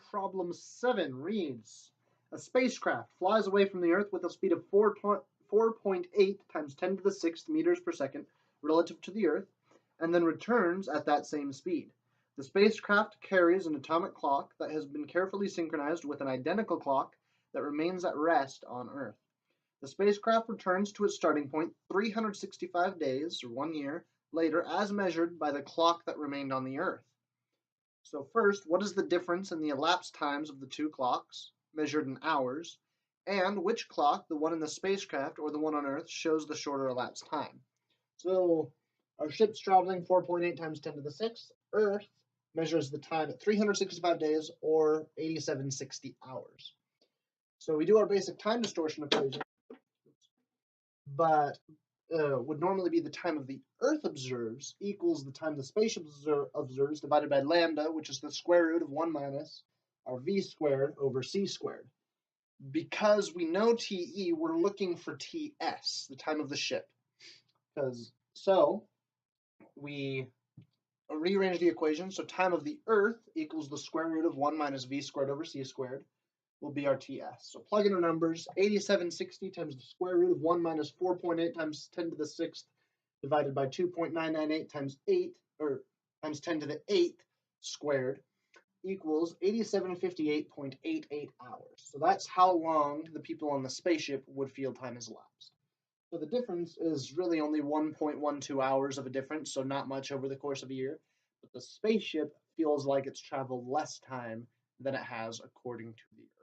Problem 7 reads, a spacecraft flies away from the Earth with a speed of 4.8 times 10 to the 6th meters per second relative to the Earth, and then returns at that same speed. The spacecraft carries an atomic clock that has been carefully synchronized with an identical clock that remains at rest on Earth. The spacecraft returns to its starting point 365 days, or 1 year, later as measured by the clock that remained on the Earth. So first, what is the difference in the elapsed times of the two clocks, measured in hours, and which clock, the one in the spacecraft or the one on Earth, shows the shorter elapsed time? So our ship's traveling 4.8 times 10 to the 6th. Earth measures the time at 365 days or 8760 hours. So we do our basic time distortion equation, but would normally be the time of the Earth observes equals the time the spaceship observes divided by lambda, which is the square root of 1 minus our v squared over c squared. Because we know TE, we're looking for TS, the time of the ship. So we rearrange the equation. So time of the Earth equals the square root of 1 minus v squared over c squared will be our TS. So plug in our numbers, 8760 times the square root of 1 minus 4.8 times 10 to the 6th divided by 2.998 times 8, or times 10 to the 8th squared equals 8758.88 hours. So that's how long the people on the spaceship would feel time has elapsed. So the difference is really only 1.12 hours of a difference, so not much over the course of a year. But the spaceship feels like it's traveled less time than it has according to the Earth.